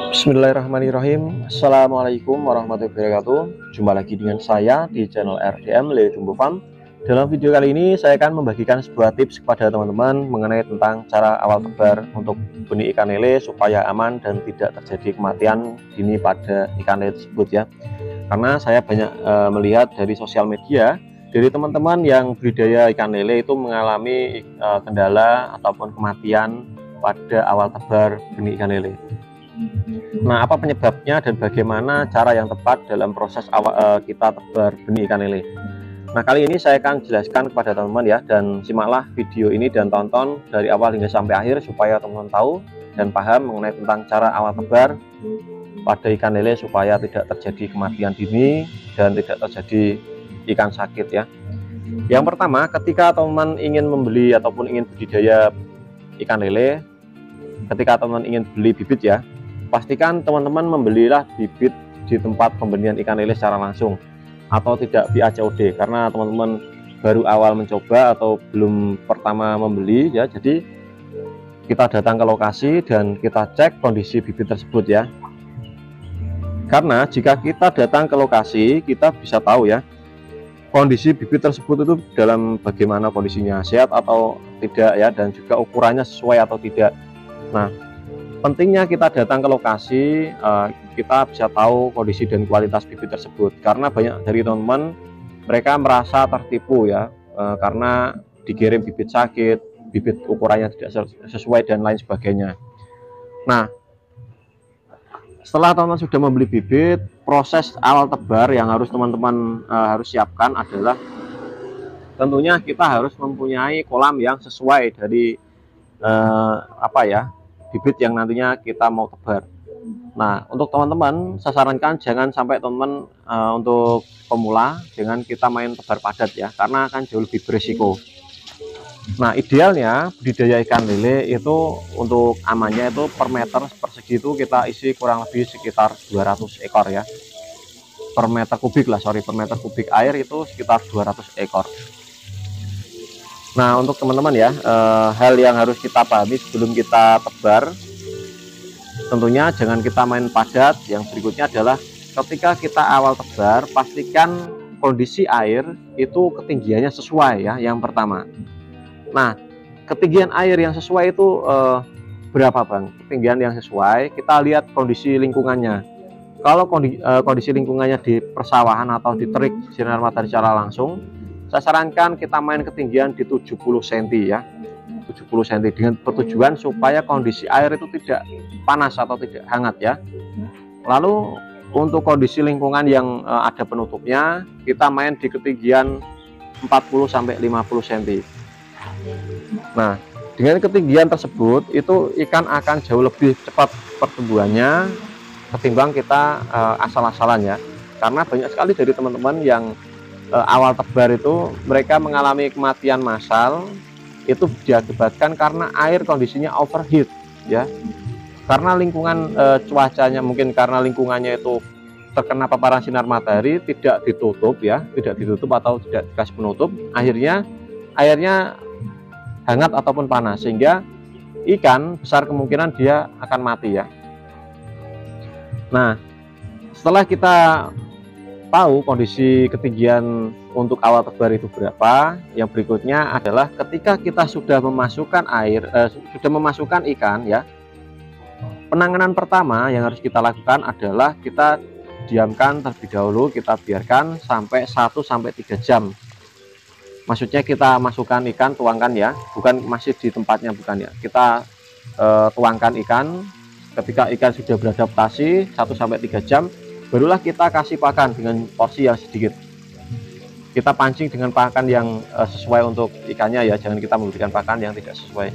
Bismillahirrahmanirrahim. Assalamualaikum warahmatullahi wabarakatuh. Jumpa lagi dengan saya di channel RDM Leo Jumbo Farm. Dalam video kali ini saya akan membagikan sebuah tips kepada teman-teman mengenai tentang cara awal tebar untuk benih ikan lele supaya aman dan tidak terjadi kematian dini pada ikan lele tersebut ya. Karena saya banyak melihat dari sosial media dari teman-teman yang budidaya ikan lele itu mengalami kendala ataupun kematian pada awal tebar benih ikan lele. Nah, apa penyebabnya dan bagaimana cara yang tepat dalam proses awal kita tebar benih ikan lele? Nah, kali ini saya akan jelaskan kepada teman-teman ya, dan simaklah video ini dan tonton dari awal hingga sampai akhir supaya teman-teman tahu dan paham mengenai tentang cara awal tebar pada ikan lele supaya tidak terjadi kematian dini dan tidak terjadi ikan sakit ya. Yang pertama, ketika teman-teman ingin membeli ataupun ingin budidaya ikan lele, ketika teman-teman ingin beli bibit ya, pastikan teman-teman membelilah bibit di tempat pembenihan ikan lele secara langsung atau tidak via COD, karena teman-teman baru awal mencoba atau belum pertama membeli ya. Jadi kita datang ke lokasi dan kita cek kondisi bibit tersebut ya, karena jika kita datang ke lokasi kita bisa tahu ya kondisi bibit tersebut itu dalam bagaimana kondisinya, sehat atau tidak ya, dan juga ukurannya sesuai atau tidak. Nah, pentingnya kita datang ke lokasi, kita bisa tahu kondisi dan kualitas bibit tersebut, karena banyak dari teman-teman mereka merasa tertipu ya, karena dikirim bibit sakit, bibit ukurannya tidak sesuai dan lain sebagainya. Nah, setelah teman-teman sudah membeli bibit, proses awal tebar yang harus teman-teman harus siapkan adalah tentunya kita harus mempunyai kolam yang sesuai dari bibit yang nantinya kita mau tebar. Nah, untuk teman-teman saya sarankan jangan sampai teman-teman untuk pemula jangan kita main tebar padat ya, karena akan jauh lebih berisiko. Nah, idealnya budidaya ikan lele itu untuk amannya itu per meter persegi itu kita isi kurang lebih sekitar 200 ekor ya. Per meter kubik air itu sekitar 200 ekor. Nah, untuk teman-teman ya, hal yang harus kita pahami sebelum kita tebar, tentunya jangan kita main padat. Yang berikutnya adalah ketika kita awal tebar, pastikan kondisi air itu ketinggiannya sesuai ya, yang pertama. Nah, ketinggian air yang sesuai itu berapa Bang? Ketinggian yang sesuai, kita lihat kondisi lingkungannya. Kalau kondisi lingkungannya di persawahan atau di terik sinar matahari secara langsung, saya sarankan kita main ketinggian di 70 cm ya, 70 cm, dengan pertujuan supaya kondisi air itu tidak panas atau tidak hangat ya. Lalu untuk kondisi lingkungan yang ada penutupnya, kita main di ketinggian 40 sampai 50 cm. Nah, dengan ketinggian tersebut itu ikan akan jauh lebih cepat pertumbuhannya ketimbang kita asal-asalan ya. Karena banyak sekali dari teman-teman yang awal tebar itu mereka mengalami kematian massal, itu diakibatkan karena air kondisinya overheat ya, karena lingkungan cuacanya, mungkin karena lingkungannya itu terkena paparan sinar matahari, tidak ditutup atau tidak dikasih penutup, akhirnya airnya hangat ataupun panas, sehingga ikan besar kemungkinan dia akan mati ya. Nah, setelah kita tahu kondisi ketinggian untuk awal tebar itu berapa, yang berikutnya adalah ketika kita sudah memasukkan ikan ya, penanganan pertama yang harus kita lakukan adalah kita diamkan terlebih dahulu, kita biarkan sampai 1-3 jam. Maksudnya kita masukkan ikan, tuangkan ya, bukan masih di tempatnya, bukan ya, kita tuangkan ikan. Ketika ikan sudah beradaptasi 1-3 jam, barulah kita kasih pakan dengan porsi yang sedikit. Kita pancing dengan pakan yang sesuai untuk ikannya ya, jangan kita memberikan pakan yang tidak sesuai.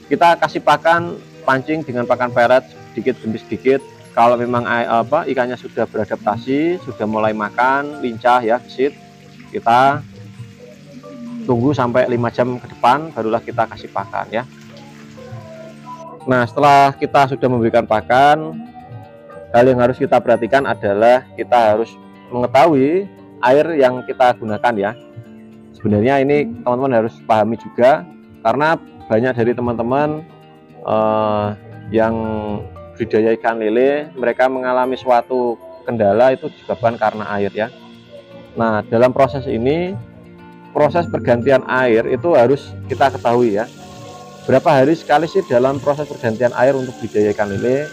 Kita kasih pakan, pancing dengan pakan peret sedikit demi sedikit. Kalau memang ikannya sudah beradaptasi, sudah mulai makan, lincah ya, gesit, kita tunggu sampai 5 jam ke depan, barulah kita kasih pakan ya. Nah, setelah kita sudah memberikan pakan, hal yang harus kita perhatikan adalah kita harus mengetahui air yang kita gunakan ya. Sebenarnya ini teman-teman harus pahami juga, karena banyak dari teman-teman yang budidaya ikan lele mereka mengalami suatu kendala itu disebabkan karena air ya. Nah, dalam proses ini, proses pergantian air itu harus kita ketahui ya. Berapa hari sekali sih dalam proses pergantian air untuk budidaya ikan lele?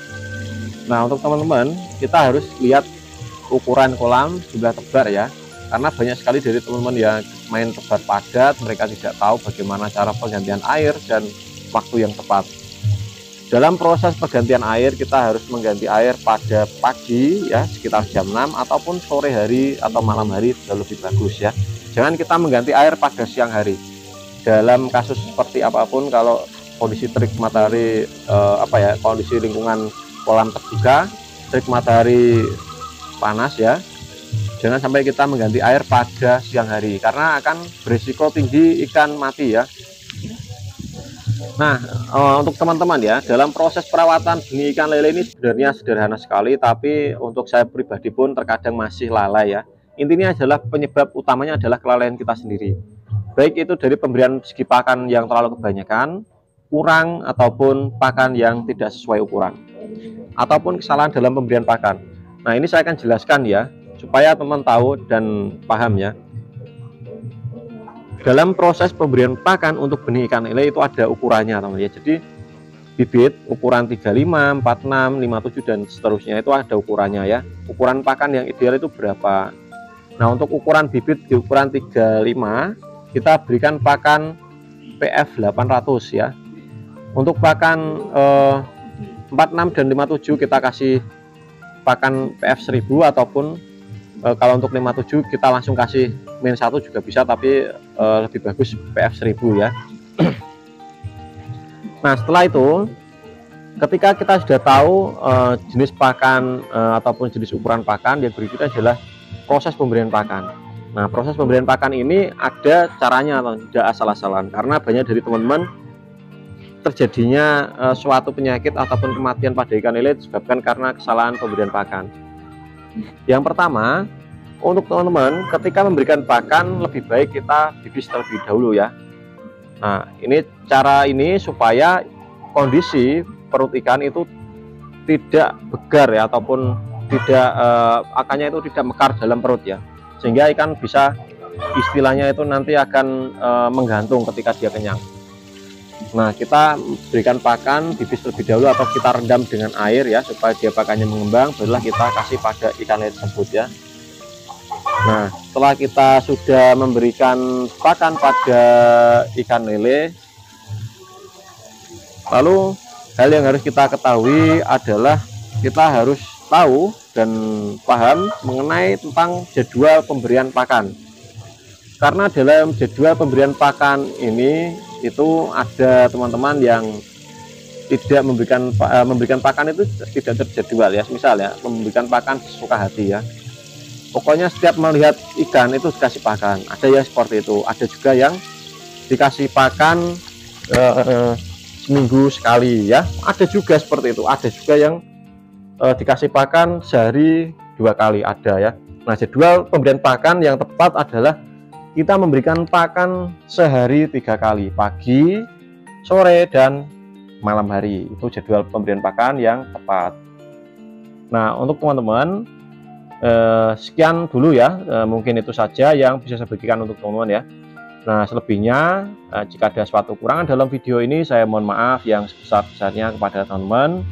Nah, untuk teman-teman kita harus lihat ukuran kolam, jumlah tebar ya. Karena banyak sekali dari teman-teman yang main tebar padat, mereka tidak tahu bagaimana cara penggantian air dan waktu yang tepat. Dalam proses pergantian air kita harus mengganti air pada pagi ya, sekitar jam 6 ataupun sore hari atau malam hari sudah lebih bagus ya. Jangan kita mengganti air pada siang hari. Dalam kasus seperti apapun, kalau kondisi terik matahari kondisi lingkungan kolam terbuka, terik matahari panas ya, jangan sampai kita mengganti air pada siang hari karena akan berisiko tinggi ikan mati ya. Nah, untuk teman-teman ya, dalam proses perawatan benih ikan lele ini sebenarnya sederhana sekali, tapi untuk saya pribadi pun terkadang masih lalai ya. Intinya adalah penyebab utamanya adalah kelalaian kita sendiri. Baik itu dari pemberian segi pakan yang terlalu kebanyakan, kurang, ataupun pakan yang tidak sesuai ukuran, ataupun kesalahan dalam pemberian pakan. Nah, ini saya akan jelaskan ya, supaya teman tahu dan paham ya. Dalam proses pemberian pakan untuk benih ikan lele itu ada ukurannya teman ya. Jadi bibit ukuran 35, 46, 57 dan seterusnya itu ada ukurannya ya. Ukuran pakan yang ideal itu berapa? Nah, untuk ukuran bibit di ukuran 35 kita berikan pakan PF 800 ya. Untuk pakan 46 dan 57 kita kasih pakan PF 1000 ataupun kalau untuk 57 kita langsung kasih min 1 juga bisa, tapi lebih bagus PF 1000 ya. Nah, setelah itu ketika kita sudah tahu jenis pakan ataupun jenis ukuran pakan, yang berikutnya adalah proses pemberian pakan. Nah, proses pemberian pakan ini ada caranya, tidak asal-asalan, karena banyak dari teman-teman terjadinya suatu penyakit ataupun kematian pada ikan lele disebabkan karena kesalahan pemberian pakan. Yang pertama, untuk teman-teman ketika memberikan pakan lebih baik kita bibis terlebih dahulu ya. Nah, ini cara ini supaya kondisi perut ikan itu tidak begar ya, ataupun tidak akannya itu tidak mekar dalam perut ya, sehingga ikan bisa istilahnya itu nanti akan menggantung ketika dia kenyang. Nah, kita berikan pakan bibis terlebih dahulu atau kita rendam dengan air ya, supaya dia pakannya mengembang, barulah kita kasih pada ikan lele tersebut ya. Nah, setelah kita sudah memberikan pakan pada ikan lele, lalu hal yang harus kita ketahui adalah kita harus tahu dan paham mengenai tentang jadwal pemberian pakan. Karena dalam jadwal pemberian pakan ini itu ada teman-teman yang tidak memberikan pakan itu tidak terjadwal ya. Misal ya, memberikan pakan sesuka hati ya. Pokoknya setiap melihat ikan itu dikasih pakan. Ada yang seperti itu. Ada juga yang dikasih pakan seminggu sekali ya. Ada juga seperti itu. Ada juga yang dikasih pakan sehari 2 kali, ada ya. Nah, jadwal pemberian pakan yang tepat adalah kita memberikan pakan sehari 3 kali, pagi, sore, dan malam hari. Itu jadwal pemberian pakan yang tepat. Nah, untuk teman-teman sekian dulu ya, mungkin itu saja yang bisa saya bagikan untuk teman-teman ya. Nah, selebihnya jika ada suatu kekurangan dalam video ini, saya mohon maaf yang sebesar-besarnya kepada teman-teman.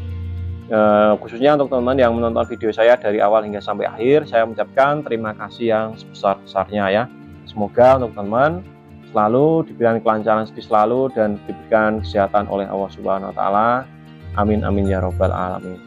Khususnya untuk teman-teman yang menonton video saya dari awal hingga sampai akhir, saya mengucapkan terima kasih yang sebesar-besarnya ya. Semoga untuk teman-teman selalu diberikan kelancaran rezeki selalu dan diberikan kesehatan oleh Allah Subhanahu wa taala. Amin amin ya robbal alamin.